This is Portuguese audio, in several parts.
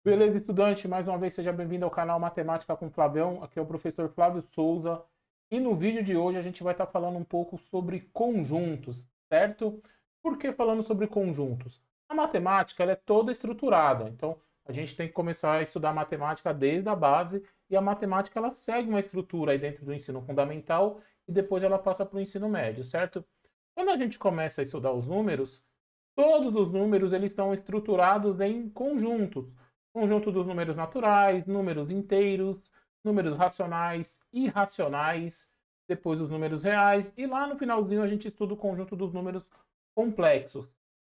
Beleza, estudante? Mais uma vez, seja bem-vindo ao canal Matemática com Flavião. Aqui é o professor Flávio Souza. E no vídeo de hoje a gente vai estar falando um pouco sobre conjuntos, certo? Por que falando sobre conjuntos? A matemática ela é toda estruturada, então a gente tem que começar a estudar matemática desde a base e a matemática ela segue uma estrutura aí dentro do ensino fundamental e depois ela passa para o ensino médio, certo? Quando a gente começa a estudar os números, todos os números eles estão estruturados em conjuntos. Conjunto dos números naturais, números inteiros, números racionais, irracionais, depois os números reais, e lá no finalzinho a gente estuda o conjunto dos números complexos.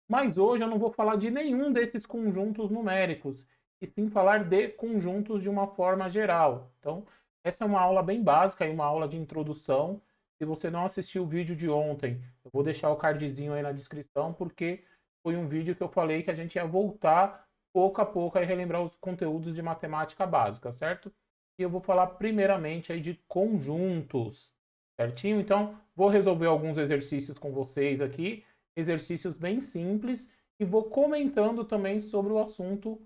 Mas hoje eu não vou falar de nenhum desses conjuntos numéricos, e sim falar de conjuntos de uma forma geral. Então, essa é uma aula bem básica e uma aula de introdução. Se você não assistiu o vídeo de ontem, eu vou deixar o cardzinho aí na descrição, porque foi um vídeo que eu falei que a gente ia voltar pouco a pouco aí relembrar os conteúdos de matemática básica, certo? E eu vou falar primeiramente aí de conjuntos, certinho? Então, vou resolver alguns exercícios com vocês aqui, exercícios bem simples, e vou comentando também sobre o assunto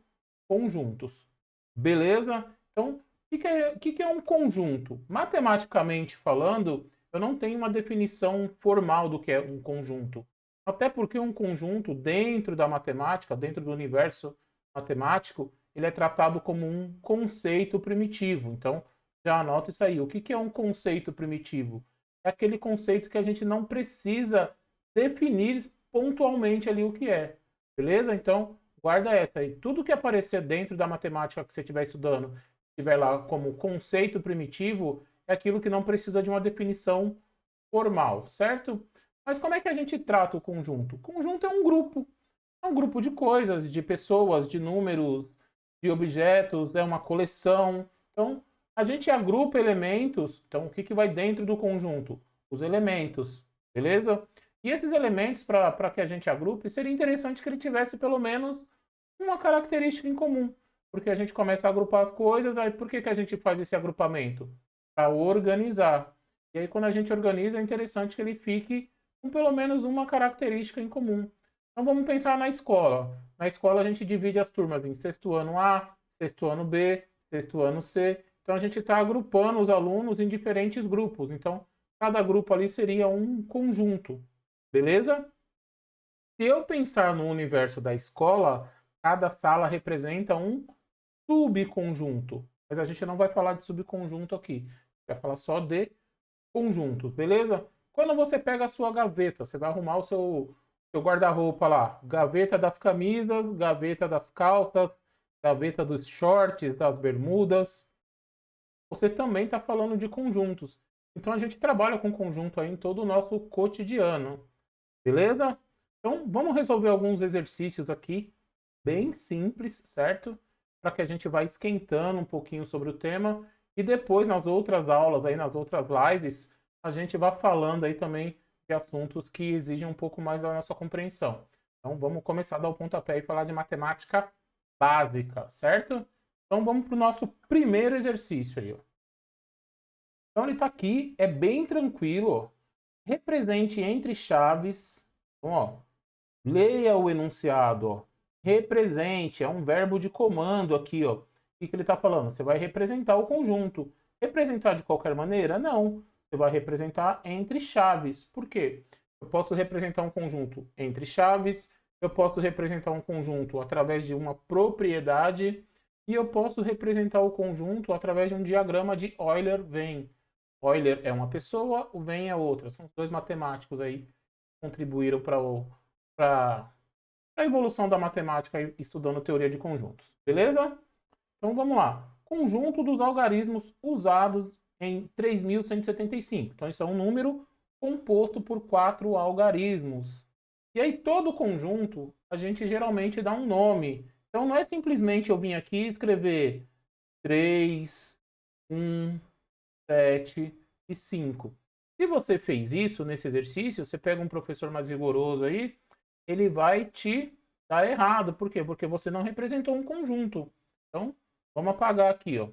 conjuntos. Beleza? Então, o que é um conjunto? Matematicamente falando, eu não tenho uma definição formal do que é um conjunto. Até porque um conjunto, dentro da matemática, dentro do universo matemático, ele é tratado como um conceito primitivo. Então, já anota isso aí. O que é um conceito primitivo? É aquele conceito que a gente não precisa definir pontualmente ali o que é. Beleza? Então, guarda essa aí. Tudo que aparecer dentro da matemática que você estiver estudando, estiver lá como conceito primitivo, é aquilo que não precisa de uma definição formal, certo? Mas como é que a gente trata o conjunto? O conjunto é um grupo de coisas, de pessoas, de números, de objetos, é uma coleção. Então, a gente agrupa elementos. Então, o que vai dentro do conjunto? Os elementos, beleza? E esses elementos, para que a gente agrupe, seria interessante que ele tivesse pelo menos uma característica em comum. Porque a gente começa a agrupar as coisas, aí por que a gente faz esse agrupamento? Para organizar. E aí, quando a gente organiza, é interessante que ele fique com pelo menos uma característica em comum. Então vamos pensar na escola. Na escola a gente divide as turmas em sexto ano A, sexto ano B, sexto ano C. Então a gente está agrupando os alunos em diferentes grupos. Então cada grupo ali seria um conjunto, beleza? Se eu pensar no universo da escola, cada sala representa um subconjunto. Mas a gente não vai falar de subconjunto aqui. Vai falar só de conjuntos, beleza? Quando você pega a sua gaveta, você vai arrumar o seu guarda-roupa lá. Gaveta das camisas, gaveta das calças, gaveta dos shorts, das bermudas. Você também está falando de conjuntos. Então a gente trabalha com conjunto aí em todo o nosso cotidiano, beleza? Então vamos resolver alguns exercícios aqui, bem simples, certo? Para que a gente vá esquentando um pouquinho sobre o tema e depois nas outras aulas aí, nas outras lives, a gente vá falando aí também de assuntos que exigem um pouco mais da nossa compreensão. Então vamos começar a dar o pontapé e falar de matemática básica, certo? Então vamos para o nosso primeiro exercício aí, ó. Então ele está aqui, é bem tranquilo, ó. Represente entre chaves, então, ó, leia o enunciado, ó. Represente, é um verbo de comando aqui, ó. O que ele está falando? Você vai representar o conjunto. Representar de qualquer maneira? Não. Você vai representar entre chaves. Por quê? Eu posso representar um conjunto entre chaves, eu posso representar um conjunto através de uma propriedade e eu posso representar o conjunto através de um diagrama de Euler-Venn. Euler é uma pessoa, o Venn é outra. São os dois matemáticos aí que contribuíram para a evolução da matemática estudando teoria de conjuntos. Beleza? Então vamos lá. Conjunto dos algarismos usados em 3175. Então isso é um número composto por 4 algarismos. E aí todo conjunto a gente geralmente dá um nome. Então não é simplesmente eu vir aqui e escrever 3, 1, 7 e 5. Se você fez isso nesse exercício, você pega um professor mais rigoroso aí, ele vai te dar errado. Por quê? Porque você não representou um conjunto. Então, vamos apagar aqui, ó.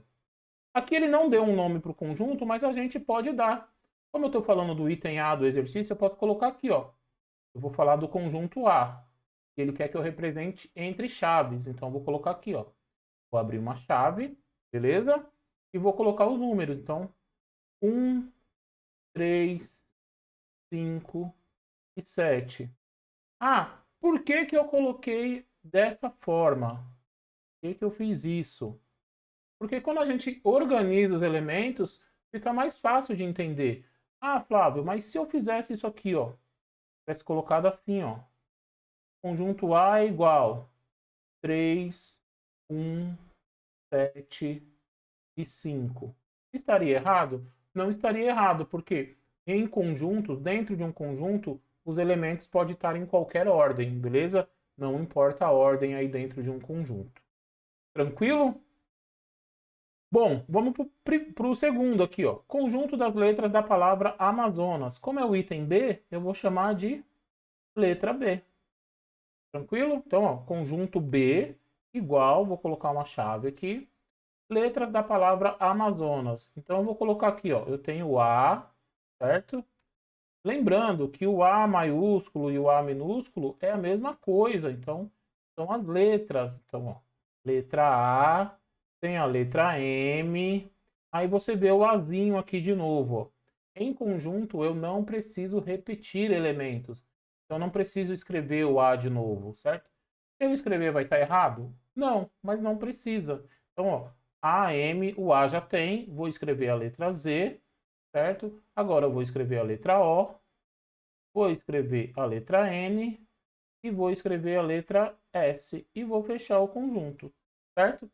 Aqui ele não deu um nome para o conjunto, mas a gente pode dar. Como eu estou falando do item A do exercício, eu posso colocar aqui, ó. Eu vou falar do conjunto A. Ele quer que eu represente entre chaves, então eu vou colocar aqui, ó. Vou abrir uma chave, beleza? E vou colocar os números. Então, 1, 3, 5 e 7. Ah, por que que eu coloquei dessa forma? Por que que eu fiz isso? Porque quando a gente organiza os elementos, fica mais fácil de entender. Ah, Flávio, mas se eu fizesse isso aqui, ó, tivesse colocado assim, ó, conjunto A é igual 3, 1, 7 e 5. Estaria errado? Não estaria errado, porque em conjuntos, dentro de um conjunto, os elementos podem estar em qualquer ordem, beleza? Não importa a ordem aí dentro de um conjunto. Tranquilo? Bom, vamos para o segundo aqui, ó. Conjunto das letras da palavra Amazonas. Como é o item B, eu vou chamar de letra B. Tranquilo? Então, ó, conjunto B igual, vou colocar uma chave aqui, letras da palavra Amazonas. Então, eu vou colocar aqui, ó, eu tenho o A, certo? Lembrando que o A maiúsculo e o A minúsculo é a mesma coisa, então são as letras. Então, ó, letra A, tem a letra M, aí você vê o Azinho aqui de novo, ó. Em conjunto, eu não preciso repetir elementos. Então, eu não preciso escrever o A de novo, certo? Se eu escrever, vai estar errado? Não, mas não precisa. Então, ó, A, M, o A já tem, vou escrever a letra Z, certo? Agora eu vou escrever a letra O, vou escrever a letra N e vou escrever a letra S e vou fechar o conjunto, certo?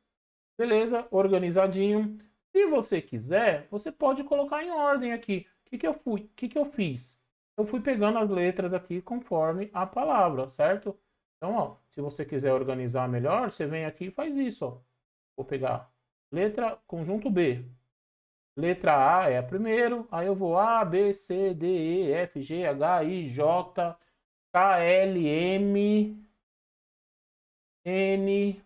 Beleza, organizadinho. Se você quiser, você pode colocar em ordem aqui. O que que eu fiz? Eu fui pegando as letras aqui conforme a palavra, certo? Então, ó, se você quiser organizar melhor, você vem aqui e faz isso, ó. Vou pegar letra conjunto B. Letra A é a primeiro, aí eu vou A, B, C, D, E, F, G, H, I, J, K, L, M, N,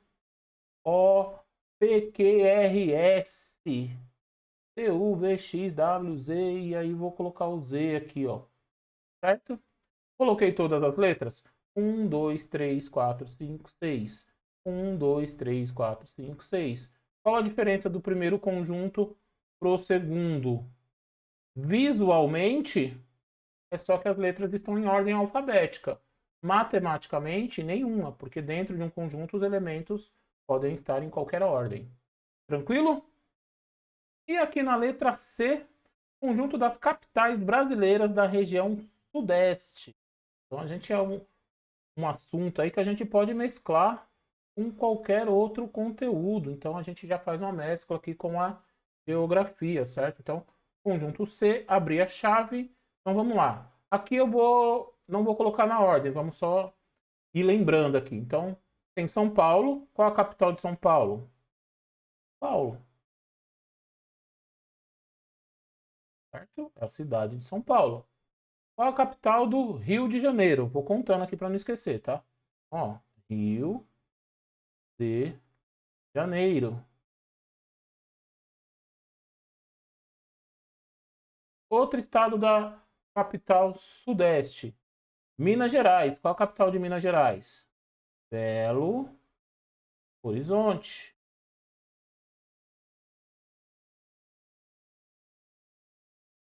O, P, Q, R, S, T, U, V, X, W, Z, e aí vou colocar o Z aqui, ó, certo? Coloquei todas as letras? 1, 2, 3, 4, 5, 6. 1, 2, 3, 4, 5, 6. Qual a diferença do primeiro conjunto pro segundo? Visualmente, é só que as letras estão em ordem alfabética. Matematicamente, nenhuma, porque dentro de um conjunto os elementos podem estar em qualquer ordem. Tranquilo? E aqui na letra C, conjunto das capitais brasileiras da região Sudeste. Então a gente é um assunto aí que a gente pode mesclar com qualquer outro conteúdo. Então a gente já faz uma mescla aqui com a geografia, certo? Então, conjunto C, abrir a chave. Então vamos lá. Aqui não vou colocar na ordem, vamos só ir lembrando aqui. Então, tem São Paulo. Qual a capital de São Paulo? Paulo, certo? É a cidade de São Paulo. Qual a capital do Rio de Janeiro? Vou contando aqui para não esquecer, tá? Ó, Rio de Janeiro. Outro estado da capital sudeste. Minas Gerais. Qual a capital de Minas Gerais? Belo Horizonte.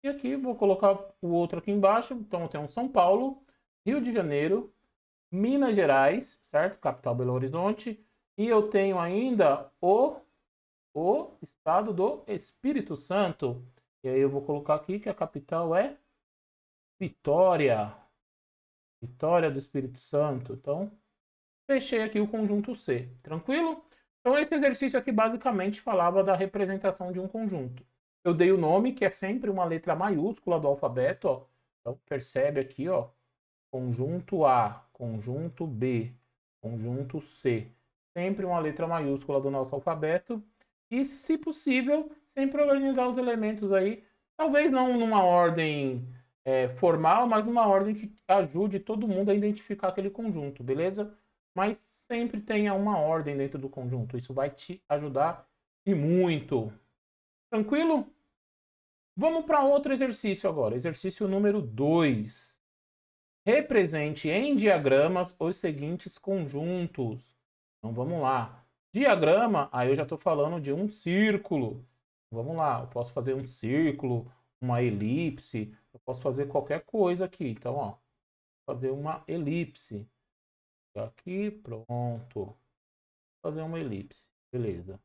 E aqui vou colocar o outro aqui embaixo. Então eu tenho São Paulo, Rio de Janeiro, Minas Gerais, certo? Capital Belo Horizonte. E eu tenho ainda o estado do Espírito Santo. E aí eu vou colocar aqui que a capital é Vitória. Vitória do Espírito Santo. Então, fechei aqui o conjunto C. Tranquilo? Então, esse exercício aqui basicamente falava da representação de um conjunto. Eu dei o nome, que é sempre uma letra maiúscula do alfabeto, ó. Então, percebe aqui, ó. Conjunto A, conjunto B, conjunto C. Sempre uma letra maiúscula do nosso alfabeto. E, se possível, sempre organizar os elementos aí. Talvez não numa ordem formal, mas numa ordem que ajude todo mundo a identificar aquele conjunto, beleza? Mas sempre tenha uma ordem dentro do conjunto. Isso vai te ajudar e muito. Tranquilo? Vamos para outro exercício agora. Exercício número 2. Represente em diagramas os seguintes conjuntos. Então vamos lá. Diagrama, aí eu já estou falando de um círculo. Vamos lá, eu posso fazer um círculo, uma elipse, eu posso fazer qualquer coisa aqui. Então, ó, fazer uma elipse. Aqui, pronto. Fazer uma elipse, beleza.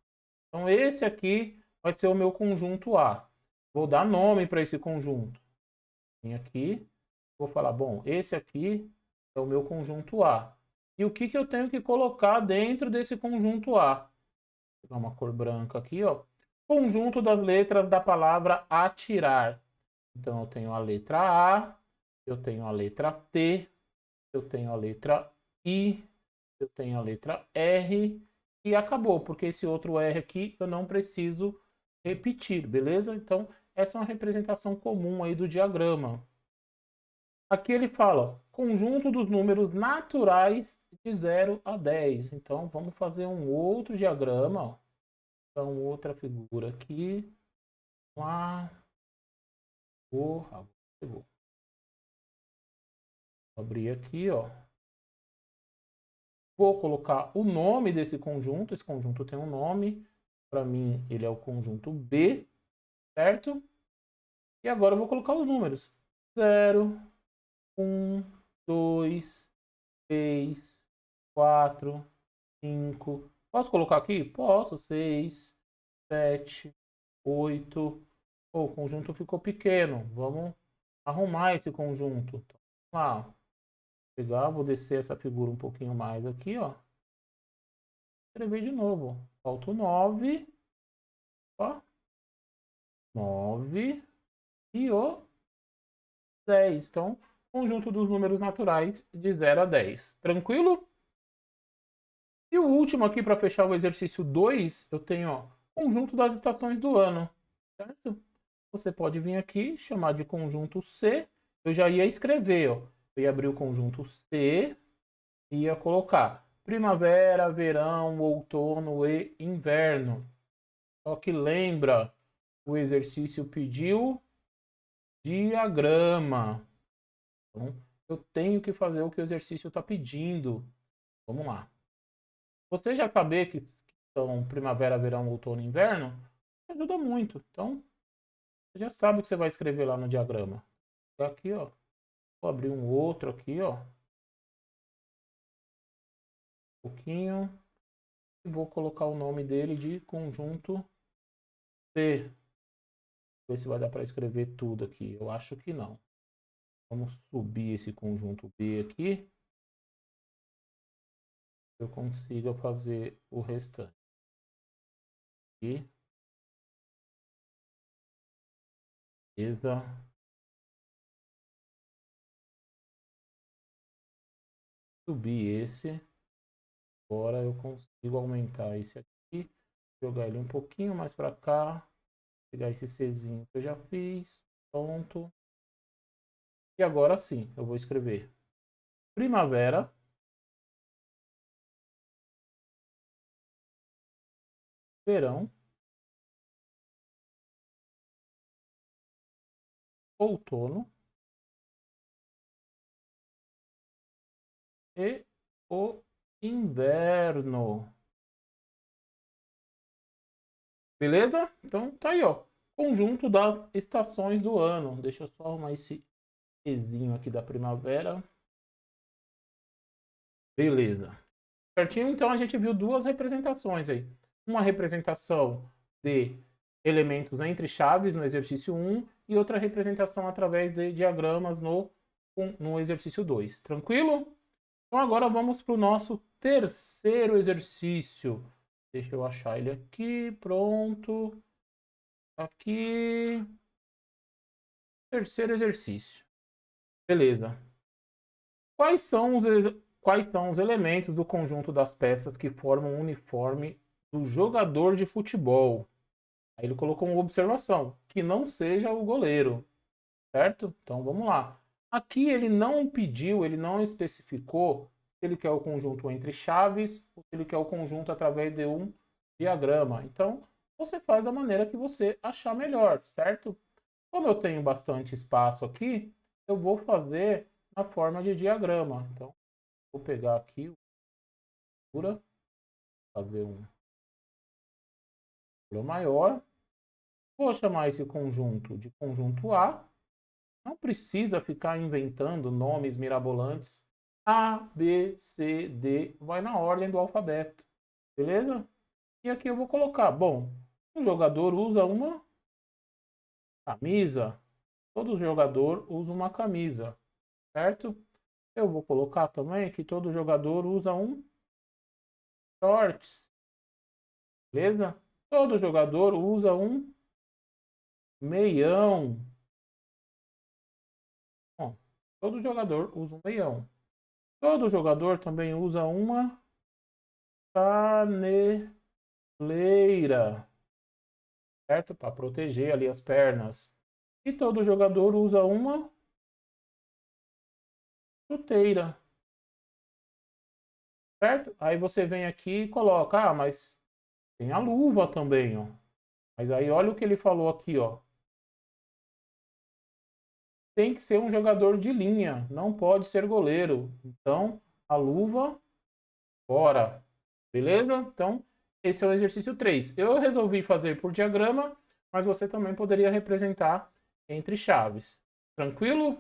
Então, esse aqui vai ser o meu conjunto A. Vou dar nome para esse conjunto. Vem aqui, vou falar, bom, esse aqui é o meu conjunto A. E o que eu tenho que colocar dentro desse conjunto A? Vou pegar uma cor branca aqui, ó. Conjunto das letras da palavra atirar. Então, eu tenho a letra A, eu tenho a letra T, eu tenho a letra I, eu tenho a letra R e acabou, porque esse outro R aqui eu não preciso repetir, beleza? Então, essa é uma representação comum aí do diagrama. Aqui ele fala, ó, conjunto dos números naturais de 0 a 10. Então, vamos fazer um outro diagrama, ó. Então, outra figura aqui. Vou abrir aqui, ó. Vou colocar o nome desse conjunto. Esse conjunto tem um nome. Para mim, ele é o conjunto B, certo? E agora eu vou colocar os números. 0, 1, 2, 3, 4, 5. Posso colocar aqui? Posso. 6, 7, 8. Oh, o conjunto ficou pequeno. Vamos arrumar esse conjunto. Então, vamos lá. Pegar, vou descer essa figura um pouquinho mais aqui, ó. Escrever de novo. Falta o 9. Ó. 9 e o 10. Então, conjunto dos números naturais de 0 a 10. Tranquilo? E o último aqui, para fechar o exercício 2, eu tenho, ó, conjunto das estações do ano. Certo? Você pode vir aqui, chamar de conjunto C. Eu já ia escrever, ó. Eu ia abrir o conjunto C e ia colocar primavera, verão, outono e inverno. Só que lembra, o exercício pediu diagrama. Então, eu tenho que fazer o que o exercício está pedindo. Vamos lá. Você já saber que são primavera, verão, outono e inverno, ajuda muito. Então, você já sabe o que você vai escrever lá no diagrama. Aqui, ó. Vou abrir um outro aqui, ó. Um pouquinho. E vou colocar o nome dele de conjunto C. Ver se vai dar para escrever tudo aqui. Eu acho que não. Vamos subir esse conjunto B aqui. Eu consiga fazer o restante. Aqui. Beleza. Subir esse. Agora eu consigo aumentar esse aqui. Jogar ele um pouquinho mais para cá. Pegar esse Czinho que eu já fiz. Pronto. E agora sim, eu vou escrever primavera, verão, outono e o inverno. Beleza? Então tá aí, ó. Conjunto das estações do ano. Deixa eu só arrumar esse Ezinho aqui da primavera. Beleza. Certinho? Então a gente viu duas representações aí. Uma representação de elementos entre chaves no exercício 1 e outra representação através de diagramas no exercício 2. Tranquilo? Então agora vamos para o nosso terceiro exercício. Deixa eu achar ele aqui. Pronto. Aqui. Terceiro exercício. Beleza. Quais são os elementos do conjunto das peças que formam o uniforme do jogador de futebol? Aí ele colocou uma observação, que não seja o goleiro, certo? Então vamos lá. Aqui ele não pediu, ele não especificou se ele quer o conjunto entre chaves ou se ele quer o conjunto através de um diagrama. Então você faz da maneira que você achar melhor, certo? Como eu tenho bastante espaço aqui, eu vou fazer na forma de diagrama. Então, vou pegar aqui, fazer um maior. Vou chamar esse conjunto de conjunto A. Não precisa ficar inventando nomes mirabolantes. A, B, C, D, vai na ordem do alfabeto. Beleza? E aqui eu vou colocar, bom, um jogador usa uma camisa. Todo jogador usa uma camisa, certo? Eu vou colocar também que todo jogador usa um shorts. Beleza? Todo jogador usa um meião. Bom, todo jogador usa um meião. Todo jogador também usa uma caneleira, certo? Para proteger ali as pernas. E todo jogador usa uma chuteira, certo? Aí você vem aqui e coloca, mas tem a luva também, ó. Mas aí olha o que ele falou aqui, ó. Tem que ser um jogador de linha, não pode ser goleiro. Então, a luva, fora. Beleza? Então, esse é o exercício 3. Eu resolvi fazer por diagrama, mas você também poderia representar entre chaves. Tranquilo?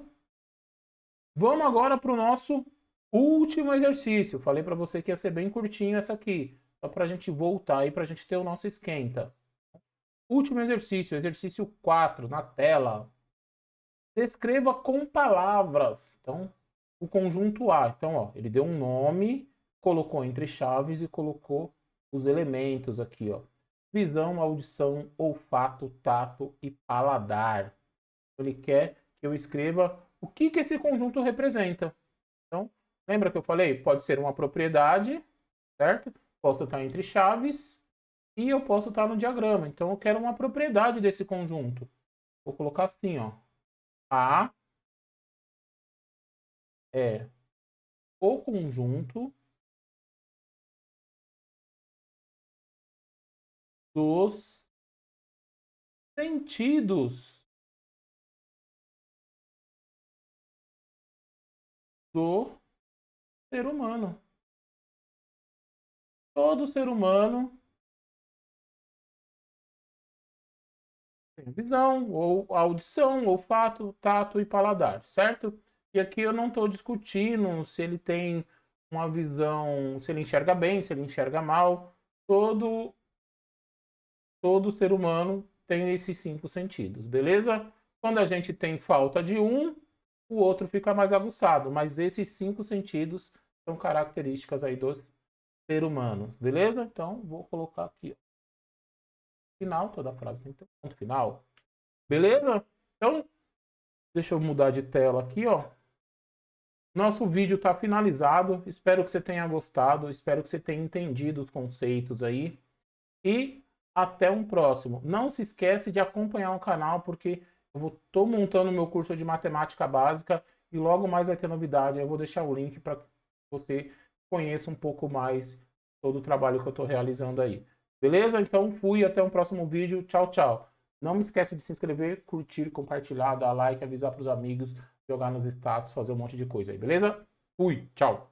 Vamos agora para o nosso último exercício. Falei para você que ia ser bem curtinho essa aqui, só para a gente voltar aí, para a gente ter o nosso esquenta. Último exercício, exercício 4, na tela. Descreva com palavras. Então, o conjunto A. Então, ó, ele deu um nome, colocou entre chaves e colocou os elementos aqui, ó. Visão, audição, olfato, tato e paladar. Ele quer que eu escreva o que esse conjunto representa. Então, lembra que eu falei? Pode ser uma propriedade, certo? Posso estar entre chaves e eu posso estar no diagrama. Então, eu quero uma propriedade desse conjunto. Vou colocar assim, ó. A é o conjunto dos sentidos do ser humano. Todo ser humano tem visão, ou audição, olfato, tato e paladar, certo? E aqui eu não estou discutindo se ele tem uma visão, se ele enxerga bem, se ele enxerga mal. Todo ser humano tem esses 5 sentidos, beleza? Quando a gente tem falta de um, o outro fica mais aguçado, mas esses 5 sentidos são características aí dos seres humanos, beleza? Então, vou colocar aqui, ó, final, toda frase tem que ter um ponto final, beleza? Então, deixa eu mudar de tela aqui, ó. Nosso vídeo está finalizado, espero que você tenha gostado, espero que você tenha entendido os conceitos aí. E até um próximo. Não se esquece de acompanhar o canal, porque eu estou montando meu curso de matemática básica e logo mais vai ter novidade. Eu vou deixar o link para que você conheça um pouco mais todo o trabalho que eu estou realizando aí. Beleza? Então fui, até um próximo vídeo. Tchau, tchau. Não me esquece de se inscrever, curtir, compartilhar, dar like, avisar para os amigos, jogar nos status, fazer um monte de coisa aí, beleza? Fui, tchau.